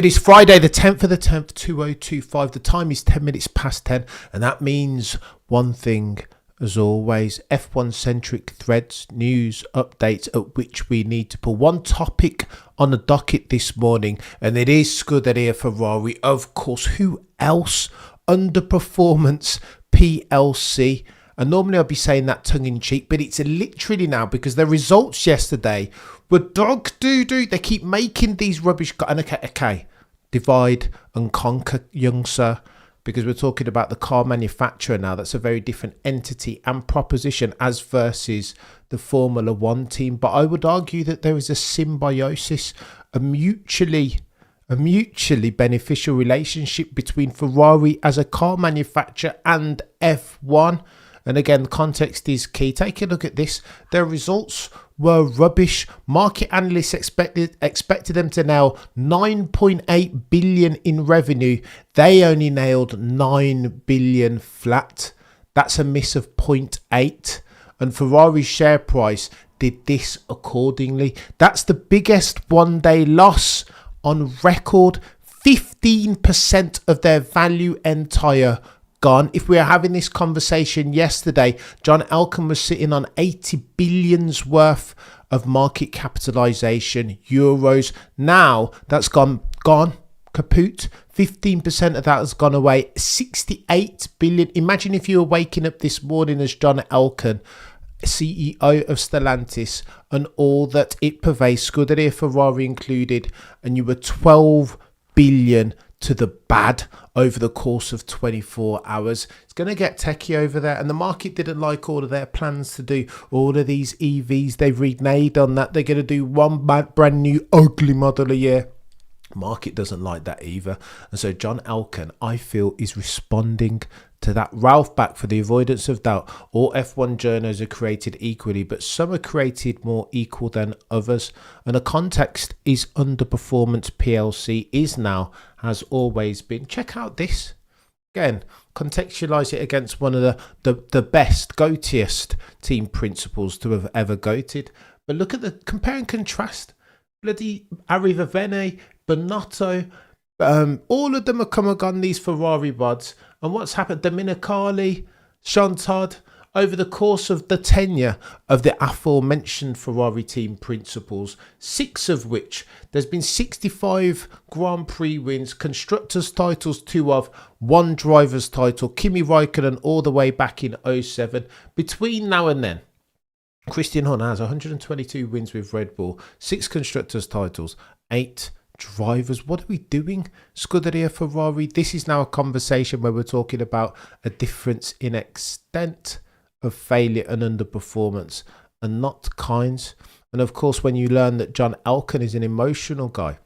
It is Friday the 10th of the 10th, 2025. The time is 10 minutes past 10, and that means one thing as always: F1 centric threads, news, updates at which we need to pull. One topic on the docket this morning, and it is Scuderia Ferrari. Of course, who else? Underperformance PLC. And normally I'd be saying that tongue in cheek, but it's literally now, because the results yesterday were dog doo-doo. They keep making these rubbish. And okay, divide and conquer, young sir, because we're talking about the car manufacturer now. That's a very different entity and proposition as versus the Formula One team. But I would argue that there is a symbiosis, a mutually beneficial relationship between Ferrari as a car manufacturer and F1. And again, the context is key. Take a look at this. Their results were rubbish. Market analysts expected them to nail 9.8 billion in revenue. They only nailed 9 billion flat. That's a miss of 0.8. And Ferrari's share price did this accordingly. That's the biggest one-day loss on record. 15% of their value entire gone. If we were having this conversation yesterday, John Elkann was sitting on 80 billions worth of market capitalization, euros. Now that's gone, kaput. 15% of that has gone away. 68 billion. Imagine if you were waking up this morning as John Elkann, CEO of Stellantis, and all that it pervades, Scuderia Ferrari included, and you were 12 billion to the bad over the course of 24 hours. It's going to get techie over there, and the market didn't like all of their plans to do all of these EVs. They've reneged on that. They're going to do one brand new ugly model a year. Market doesn't like that either. And so John Elkann, I feel, is responding to that. Ralph back, for the avoidance of doubt, all F1 journos are created equally, but some are created more equal than others. And the context is Underperformance PLC is now, has always been. Check out this. Again, contextualize it against one of the best, goatiest team principals to have ever goated. But look at the compare and contrast. Bloody Arrivavene, Bonotto, all of them have come and gone, these Ferrari bods. And what's happened? Dominicali, Jean Todt, over the course of the tenure of the aforementioned Ferrari team principals, 6 of which there's been 65 Grand Prix wins, constructors titles 2 of, 1 driver's title, Kimi Raikkonen all the way back in 07. Between now and then, Christian Horner has 122 wins with Red Bull, 6 constructors titles, 8 drivers. What are we doing? Scuderia Ferrari. This is now a conversation where we're talking about a difference in extent of failure and underperformance, and not kinds. And of course, when you learn that John Elkann is an emotional guy,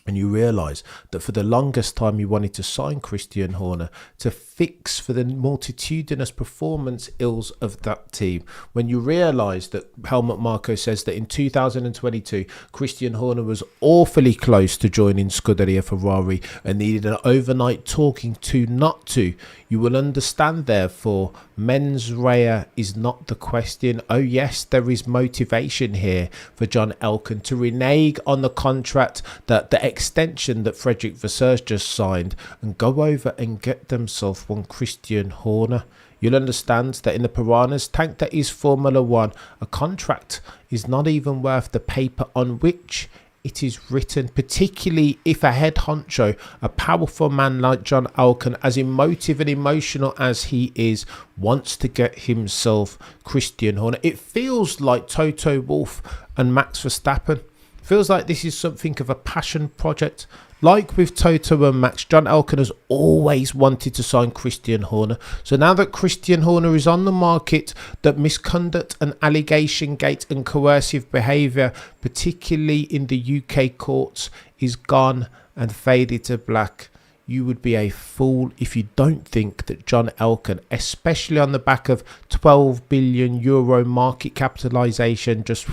and you realise that for the longest time you wanted to sign Christian Horner to fix for the multitudinous performance ills of that team. When you realise that Helmut Marko says that in 2022, Christian Horner was awfully close to joining Scuderia Ferrari and needed an overnight talking to not to, you will understand, therefore, mens rea is not the question. Oh yes, there is motivation here for John Elkann to renege on the contract, that the extension that Fred Vasseur just signed, and go over and get themselves one Christian Horner. You'll understand that in the piranha's tank that is Formula One, a contract is not even worth the paper on which it is written, particularly if a head honcho, a powerful man like John Elkann, as emotive and emotional as he is, wants to get himself Christian Horner. It feels like Toto Wolff and Max Verstappen. Feels like this is something of a passion project. Like with Toto and Max, John Elkann has always wanted to sign Christian Horner. So now that Christian Horner is on the market, that misconduct and allegation gate and coercive behaviour, particularly in the UK courts, is gone and faded to black, you would be a fool if you don't think that John Elkann, especially on the back of 12 billion euro market capitalisation, just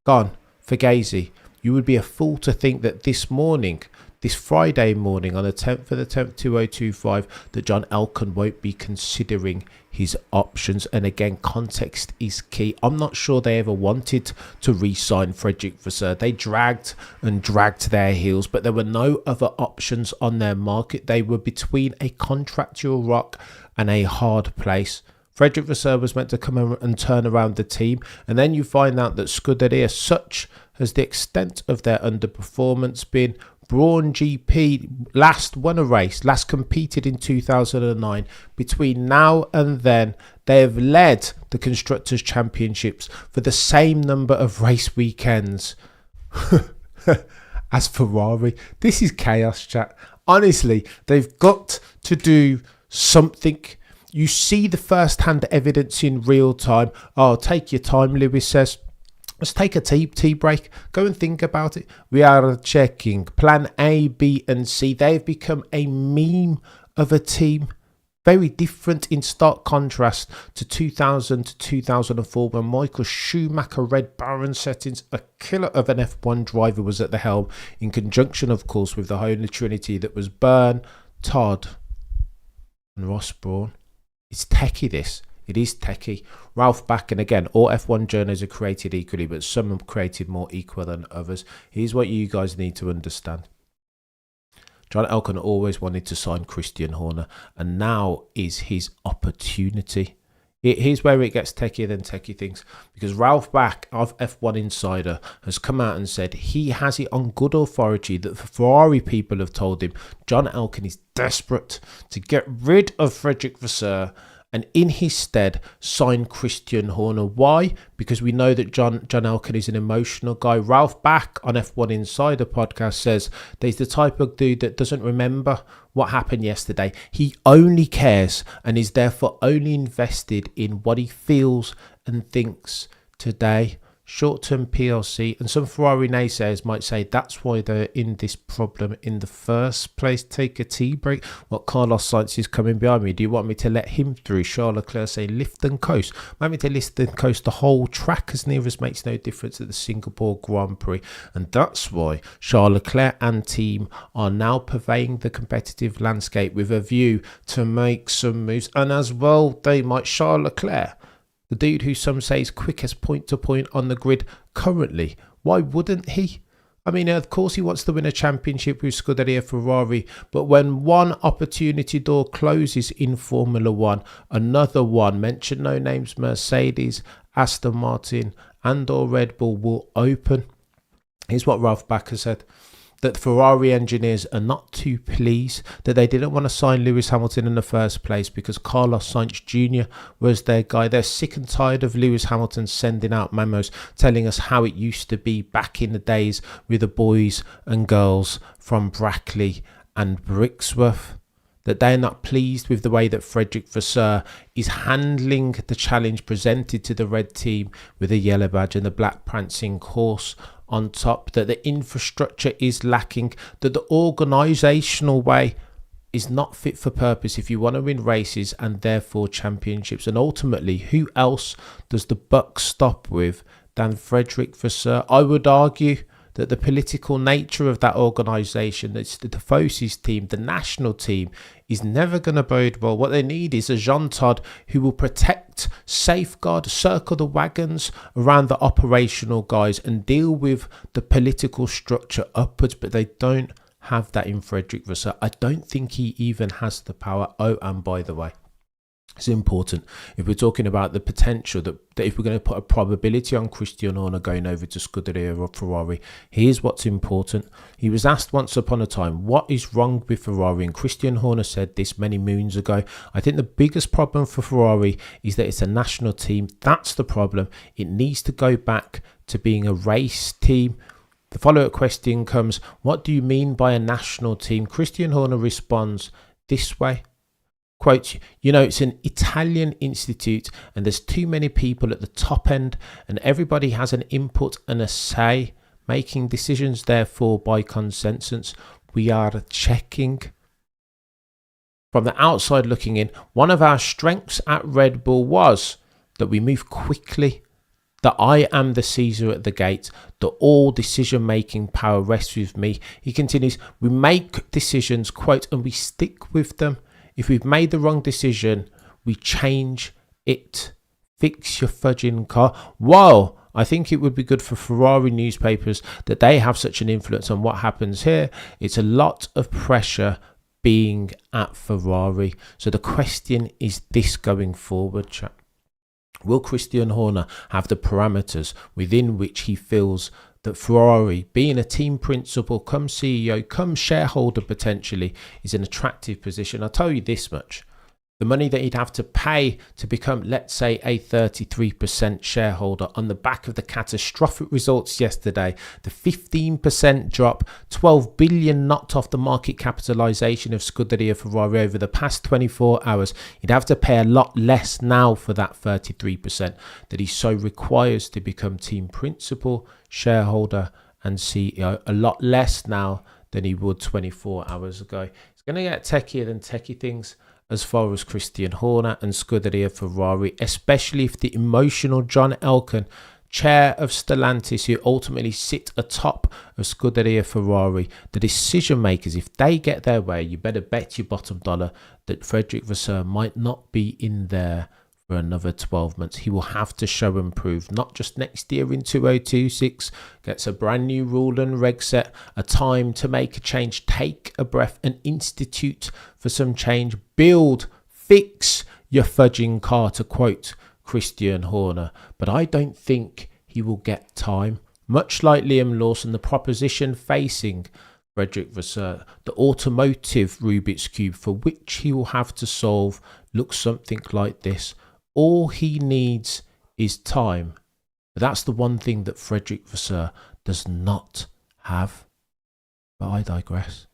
gone, fugazi. You would be a fool to think that this morning this Friday morning on the 10th of the 10th, 2025, that John Elkann won't be considering his options. And again, context is key. I'm not sure they ever wanted to re-sign Fred Vasseur. They dragged and dragged their heels, but there were no other options on their market. They were between a contractual rock and a hard place. Fred Vasseur was meant to come and turn around the team, and then you find out that Scuderia, such as the extent of their underperformance been, Brawn GP last won a race, last competed in 2009. Between now and then, they have led the Constructors' Championships for the same number of race weekends as Ferrari. This is chaos, chat. Honestly, they've got to do something. You see the first-hand evidence in real time. Oh, take your time, Lewis says. Let's take a tea break. Go and think about it. We are checking plan A, B and C. They've become a meme of a team. Very different in stark contrast to 2000 to 2004 when Michael Schumacher, Red Baron settings, a killer of an F1 driver, was at the helm, in conjunction, of course, with the Holy Trinity that was Byrne, Todd and Ross Brawn. It's techie, this. It is techie. Ralph Back, and again, all F1 journos are created equally, but some are created more equal than others. Here's what you guys need to understand. John Elkann always wanted to sign Christian Horner, and now is his opportunity. Here's where it gets techier than techie things, because Ralph Back of F1 Insider has come out and said he has it on good authority that the Ferrari people have told him John Elkann is desperate to get rid of Fred Vasseur and in his stead sign Christian Horner. Why? Because we know that John Elkann is an emotional guy. Ralph Back on F1 Insider podcast says that he's the type of dude that doesn't remember what happened yesterday. He only cares and is therefore only invested in what he feels and thinks today. Short-term PLC, and some Ferrari naysayers might say that's why they're in this problem in the first place. Take a tea break. What, Carlos Sainz is coming behind me? Do you want me to let him through? Charles Leclerc say lift and coast. Want me to lift and coast the whole track as near as makes no difference at the Singapore Grand Prix? And that's why Charles Leclerc and team are now purveying the competitive landscape with a view to make some moves. And as well, they might. Charles Leclerc, the dude who some say is quickest point to point on the grid currently. Why wouldn't he? I mean, of course he wants to win a championship with Scuderia Ferrari, but when one opportunity door closes in Formula One, another one, mention no names, Mercedes, Aston Martin and or Red Bull, will open. Here's what Ralph Backer said. That Ferrari engineers are not too pleased that they didn't want to sign Lewis Hamilton in the first place because Carlos Sainz Jr. was their guy. They're sick and tired of Lewis Hamilton sending out memos telling us how it used to be back in the days with the boys and girls from Brackley and Brixworth. That they're not pleased with the way that Fred Vasseur is handling the challenge presented to the red team with a yellow badge and the black prancing horse on top, that the infrastructure is lacking, that the organisational way is not fit for purpose if you want to win races and therefore championships. And ultimately, who else does the buck stop with than Frederick Vasseur? I would argue that the political nature of that organisation, that's the Tifosi's team, the national team, is never going to bode well. What they need is a Jean Todt who will protect, safeguard, circle the wagons around the operational guys and deal with the political structure upwards, but they don't have that in Frederick Vasseur. I don't think he even has the power. Oh, and by the way, it's important if we're talking about the potential that if we're going to put a probability on Christian Horner going over to Scuderia or Ferrari, here's what's important. He was asked once upon a time, what is wrong with Ferrari? And Christian Horner said this many moons ago. I think the biggest problem for Ferrari is that it's a national team. That's the problem. It needs to go back to being a race team. The follow-up question comes, what do you mean by a national team? Christian Horner responds this way. Quote, you know, it's an Italian institute and there's too many people at the top end and everybody has an input and a say, making decisions therefore by consensus. We are checking. From the outside looking in, one of our strengths at Red Bull was that we move quickly that I am the Caesar at the gate, that all decision-making power rests with me. He continues, we make decisions, quote, and we stick with them. If we've made the wrong decision, we change it. Fix your fudging car. Wow, I think it would be good for Ferrari newspapers that they have such an influence on what happens here. It's a lot of pressure being at Ferrari. So the question is this going forward, chap. Will Christian Horner have the parameters within which he feels that Ferrari, being a team principal, come CEO, come shareholder potentially, is an attractive position? I'll tell you this much. The money that he'd have to pay to become, let's say, a 33% shareholder on the back of the catastrophic results yesterday, the 15% drop, 12 billion knocked off the market capitalization of Scuderia Ferrari over the past 24 hours. He'd have to pay a lot less now for that 33% that he so requires to become team principal, shareholder and CEO. A lot less now than he would 24 hours ago. It's going to get techier than techie things as far as Christian Horner and Scuderia Ferrari, especially if the emotional John Elkann, chair of Stellantis, who ultimately sit atop of Scuderia Ferrari, the decision makers, if they get their way, you better bet your bottom dollar that Fred Vasseur might not be in there for another 12 months. He will have to show and prove, not just next year in 2026, gets a brand new rule and reg set, a time to make a change, take a breath and institute for some change, build, fix your fudging car, to quote Christian Horner. But I don't think he will get time. Much like Liam Lawson, the proposition facing Frederick Vasseur, the automotive Rubik's Cube for which he will have to solve, looks something like this. All he needs is time. But that's the one thing that Frederick Vasseur does not have. But I digress.